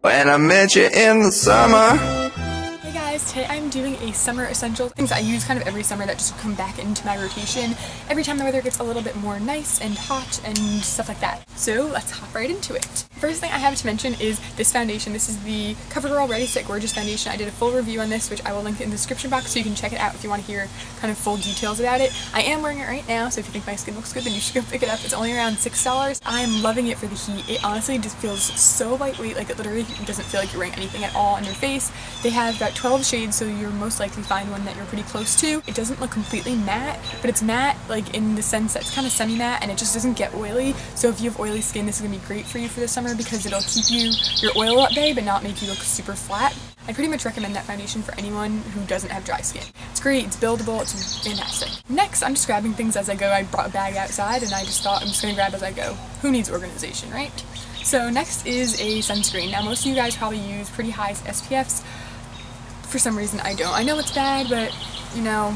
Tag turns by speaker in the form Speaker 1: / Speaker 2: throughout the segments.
Speaker 1: When I met you in the summer.
Speaker 2: Hey guys, today I'm doing a summer essentials, things I use kind of every summer that just come back into my rotation every time the weather gets a little bit more nice and hot and stuff like that. So let's hop right into it. First thing I have to mention is this foundation. This is the CoverGirl Ready Set Gorgeous Foundation. I did a full review on this, which I will link in the description box so you can check it out if you want to hear kind of full details about it. I am wearing it right now, so if you think my skin looks good, then you should go pick it up. It's only around $6. I am loving it for the heat. It honestly just feels so lightweight, like it literally doesn't feel like you're wearing anything at all on your face. They have about 12 shades, so you'll most likely find one that you're pretty close to. It doesn't look completely matte, but it's matte like in the sense that it's kind of semi-matte and it just doesn't get oily. So if you have oily skin, this is going to be great for you for the summer because it'll keep your oil at bay but not make you look super flat. I pretty much recommend that foundation for anyone who doesn't have dry skin. It's great, it's buildable, it's fantastic. Next, I'm just grabbing things as I go. I brought a bag outside and I just thought I'm just going to grab as I go. Who needs organization, right? So next is a sunscreen. Now most of you guys probably use pretty high SPFs. For some reason I don't. I know it's bad, but you know,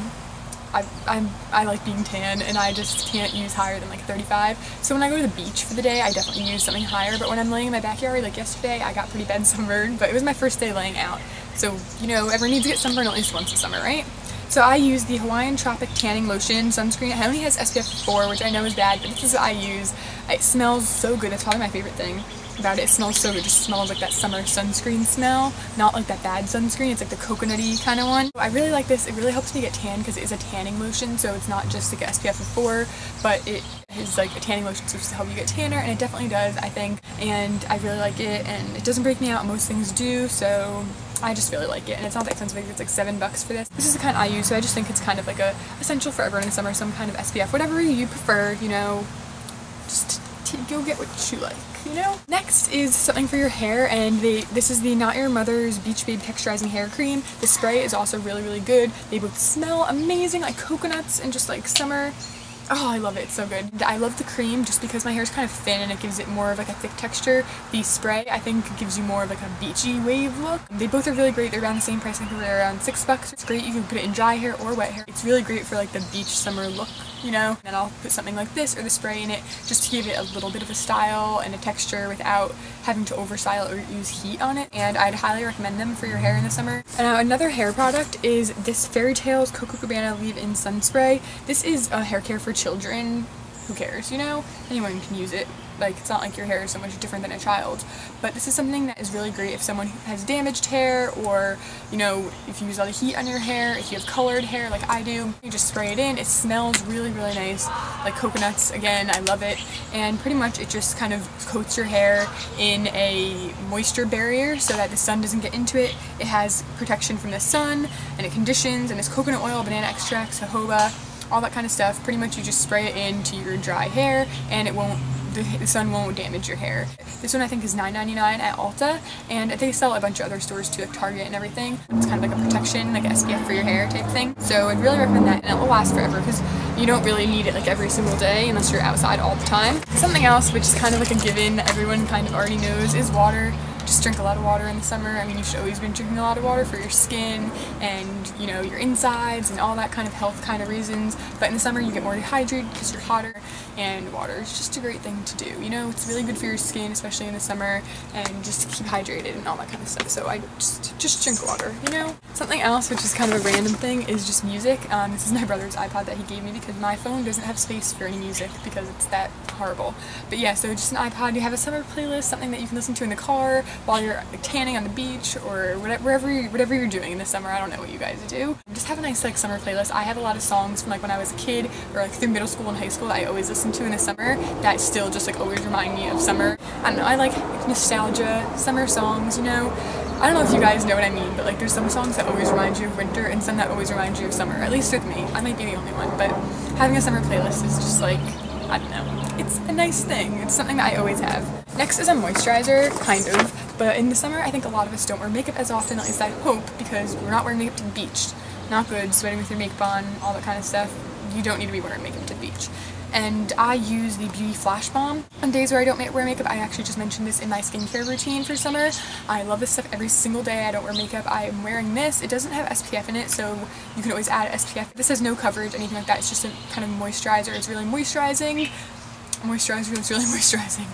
Speaker 2: I like being tan and I just can't use higher than like 35. So when I go to the beach for the day, I definitely use something higher, but when I'm laying in my backyard, like yesterday, I got pretty bad sunburn, but it was my first day laying out. So, you know, everyone needs to get sunburned at least once a summer, right? So I use the Hawaiian Tropic Tanning Lotion Sunscreen. It only has SPF 4, which I know is bad, but this is what I use. It smells so good. That's probably my favorite thing about it. It smells so good. It just smells like that summer sunscreen smell, not like that bad sunscreen. It's like the coconutty kind of one. I really like this. It really helps me get tan because it is a tanning lotion, so it's not just like an SPF of 4, but it is like a tanning lotion supposed to help you get tanner, and it definitely does, I think, and I really like it, and it doesn't break me out. Most things do, so I just really like it, and it's not that expensive. It's like $7 for this. This is the kind I use, so I just think it's kind of like a essential for everyone in the summer, some kind of SPF, whatever you prefer, you know, just go get what you like, you know? Next is something for your hair, and this is the Not Your Mother's Beach Babe Texturizing Hair Cream. The spray is also really, really good. They both smell amazing, like coconuts and just like summer. Oh, I love it. It's so good. I love the cream just because my hair is kind of thin and it gives it more of like a thick texture. The spray, I think, gives you more of like a beachy wave look. They both are really great. They're around the same price. I think they're around $6. It's great. You can put it in dry hair or wet hair. It's really great for like the beach summer look, you know? And then I'll put something like this or the spray in it just to give it a little bit of a style and a texture without having to overstyle or use heat on it. And I'd highly recommend them for your hair in the summer. Now another hair product is this Fairy Tales Coco Cabana Leave-In Sun Spray. This is a hair care for children. Who cares, you know? Anyone can use it. Like, it's not like your hair is so much different than a child's. But this is something that is really great if someone has damaged hair, or, you know, if you use a lot of heat on your hair, if you have colored hair like I do. You just spray it in. It smells really, really nice. Like coconuts, again, I love it. And pretty much it just kind of coats your hair in a moisture barrier so that the sun doesn't get into it. It has protection from the sun, and it conditions, and it's coconut oil, banana extract, jojoba, all that kind of stuff. Pretty much you just spray it into your dry hair and it won't, the sun won't damage your hair. This one I think is $9.99 at Ulta, and they sell a bunch of other stores too, like Target and everything. It's kind of like a protection, like an SPF for your hair type thing. So I'd really recommend that, and it will last forever because you don't really need it like every single day unless you're outside all the time. Something else which is kind of like a given, everyone kind of already knows, is water. Just drink a lot of water in the summer. I mean, you should always be drinking a lot of water for your skin and, you know, your insides and all that kind of health kind of reasons. But in the summer you get more dehydrated because you're hotter, and water is just a great thing to do. You know, it's really good for your skin, especially in the summer, and just to keep hydrated and all that kind of stuff. So I just drink water, you know? Something else, which is kind of a random thing, is just music. This is my brother's iPod that he gave me because my phone doesn't have space for any music because it's that horrible. But yeah, so just an iPod. You have a summer playlist, something that you can listen to in the car while you're tanning on the beach or whatever you're doing in the summer. I don't know what you guys do. Just have a nice like summer playlist. I have a lot of songs from like when I was a kid or like through middle school and high school that I always listen to in the summer that still just like always remind me of summer. I don't know, I like nostalgia, summer songs, you know. I don't know if you guys know what I mean, but like there's some songs that always remind you of winter and some that always remind you of summer, at least with me. I might be the only one, but having a summer playlist is just like, I don't know. It's a nice thing. It's something that I always have. Next is a moisturizer, kind of, but in the summer I think a lot of us don't wear makeup as often, at least I hope, because we're not wearing makeup to the beach. Not good, sweating with your makeup on, all that kind of stuff. You don't need to be wearing makeup to the beach. And I use the Beauty Flash Balm. On days where I don't wear makeup, I actually just mentioned this in my skincare routine for summer. I love this stuff every single day. I don't wear makeup. I am wearing this. It doesn't have SPF in it, so you can always add SPF. This has no coverage, anything like that. It's just a kind of moisturizer. It's really moisturizing. Moisturizer, it's really moisturizing.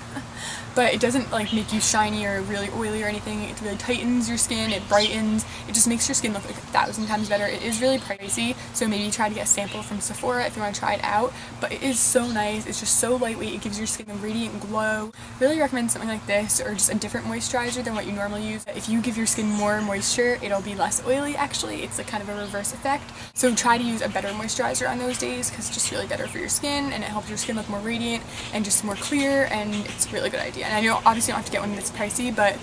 Speaker 2: but it doesn't like make you shiny or really oily or anything. It really tightens your skin, it brightens, it just makes your skin look like 1,000 times better. It is really pricey, so maybe try to get a sample from Sephora if you want to try it out, but it is so nice. It's just so lightweight, it gives your skin a radiant glow. Really recommend something like this or just a different moisturizer than what you normally use. If you give your skin more moisture, it'll be less oily actually. It's like kind of a reverse effect, so try to use a better moisturizer on those days because it's just really better for your skin and it helps your skin look more radiant and just more clear, and it's a really good idea. And I know obviously you don't have to get one that's pricey, but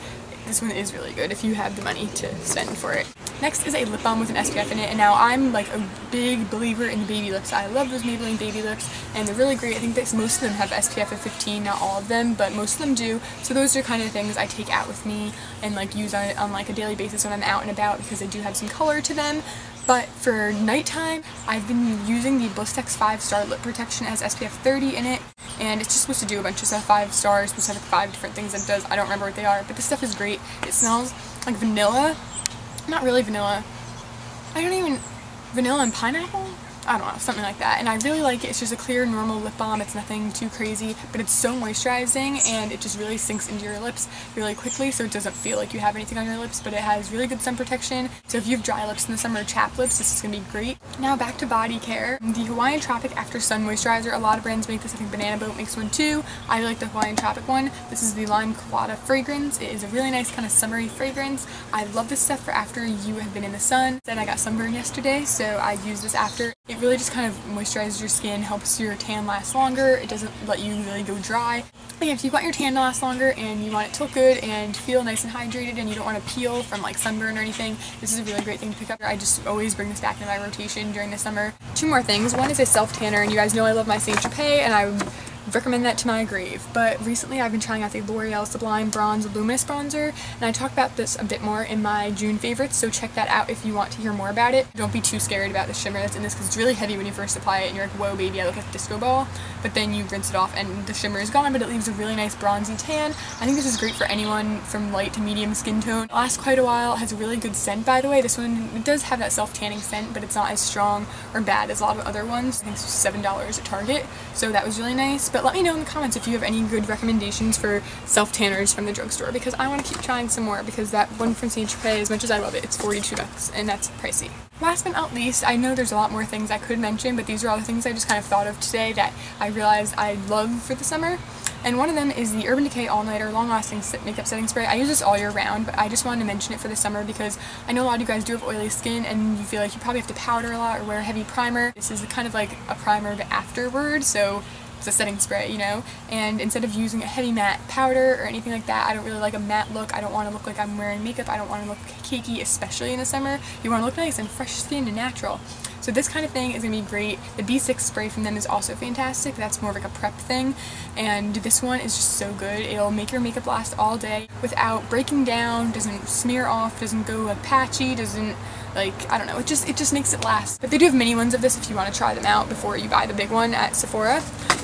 Speaker 2: this one is really good if you have the money to spend for it. Next is a lip balm with an SPF in it, and now I'm like a big believer in the baby lips. I love those Maybelline baby lips, and they're really great. I think that most of them have SPF of 15, not all of them, but most of them do. So those are kind of things I take out with me and like use on like a daily basis when I'm out and about because they do have some color to them. But for nighttime, I've been using the Blistex 5-Star Lip Protection. It has SPF 30 in it, and it's just supposed to do a bunch of stuff. 5 stars, supposed to have 5 different things it does. I don't remember what they are, but this stuff is great. It smells like vanilla. Not really vanilla. Vanilla and pineapple? I don't know, something like that. And I really like it. It's just a clear, normal lip balm. It's nothing too crazy, but it's so moisturizing and it just really sinks into your lips really quickly, so it doesn't feel like you have anything on your lips, but it has really good sun protection. So if you have dry lips in the summer or chapped lips, this is going to be great. Now back to body care. The Hawaiian Tropic After Sun Moisturizer. A lot of brands make this. I think Banana Boat makes one too. I like the Hawaiian Tropic one. This is the Lime Colada fragrance. It is a really nice kind of summery fragrance. I love this stuff for after you have been in the sun. Then I got sunburned yesterday, so I use this after. It really just kind of moisturizes your skin, helps your tan last longer. It doesn't let you really go dry. And if you want your tan to last longer and you want it to look good and feel nice and hydrated and you don't want to peel from like sunburn or anything, this is a really great thing to pick up. I just always bring this back into my rotation during the summer. 2 more things. One is a self tanner, and you guys know I love my Saint Tropez and I would recommend that to my grave. But recently I've been trying out the L'Oreal Sublime Bronze Luminous Bronzer, and I talked about this a bit more in my June favorites, so check that out if you want to hear more about it. Don't be too scared about the shimmer that's in this because it's really heavy when you first apply it and you're like, whoa baby, I look like a disco ball, but then you rinse it off and the shimmer is gone, but it leaves a really nice bronzy tan. I think this is great for anyone from light to medium skin tone. It lasts quite a while. It has a really good scent, by the way. This one, it does have that self-tanning scent, but it's not as strong or bad as a lot of other ones. I think it's $7 at Target, so that was really nice. But let me know in the comments if you have any good recommendations for self-tanners from the drugstore, because I want to keep trying some more, because that one from Saint Tropez, as much as I love it, it's $42 and that's pricey. Last but not least, I know there's a lot more things I could mention, but these are all the things I just kind of thought of today that I realized I love for the summer. And one of them is the Urban Decay All Nighter Long Lasting Makeup Setting Spray. I use this all year round, but I just wanted to mention it for the summer because I know a lot of you guys do have oily skin and you feel like you probably have to powder a lot or wear a heavy primer. This is kind of like a primer but afterward, so it's a setting spray, you know, and instead of using a heavy matte powder or anything like that, I don't really like a matte look. I don't want to look like I'm wearing makeup. I don't want to look cakey, especially in the summer. You want to look nice and fresh skin and natural. So this kind of thing is going to be great. The B6 spray from them is also fantastic. That's more of like a prep thing. And this one is just so good. It'll make your makeup last all day without breaking down, doesn't smear off, doesn't go like patchy, doesn't like, I don't know, it just makes it last. But they do have mini ones of this if you want to try them out before you buy the big one at Sephora.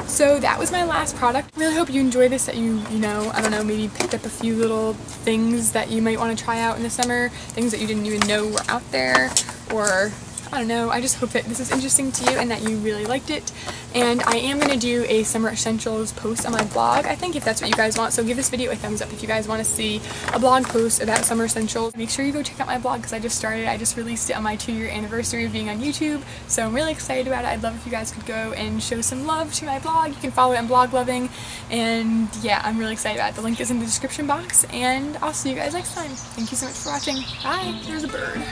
Speaker 2: So that was my last product. Really hope you enjoy this, that you know, I don't know, maybe picked up a few little things that you might want to try out in the summer, things that you didn't even know were out there, or I don't know, I just hope that this is interesting to you and that you really liked it. And I am going to do a Summer Essentials post on my blog, I think, if that's what you guys want. So give this video a thumbs up if you guys want to see a blog post about Summer Essentials. Make sure you go check out my blog because I just started. I just released it on my 2-year anniversary of being on YouTube. So I'm really excited about it. I'd love if you guys could go and show some love to my blog. You can follow it on Blog Loving. And yeah, I'm really excited about it. The link is in the description box. And I'll see you guys next time. Thank you so much for watching. Bye. There's a bird.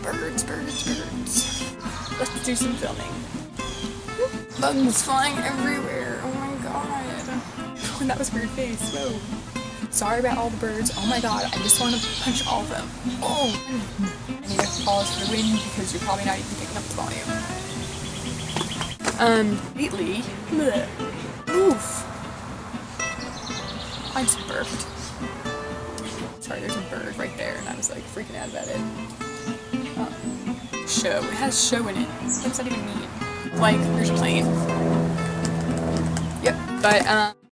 Speaker 2: Birds, birds, birds. Let's do some filming. Bugs flying everywhere. Oh my god. Oh, that was a weird face. Whoa. Sorry about all the birds. Oh my god, I just want to punch all of them. Oh. I need to pause for the wind because you're probably not even picking up the volume. Lately. Bleh. Oof. I just burped. Sorry, there's a bird right there and I was like freaking out about it. Show. It has show in it. What does that even mean? Like, there's a plane. Yep. But,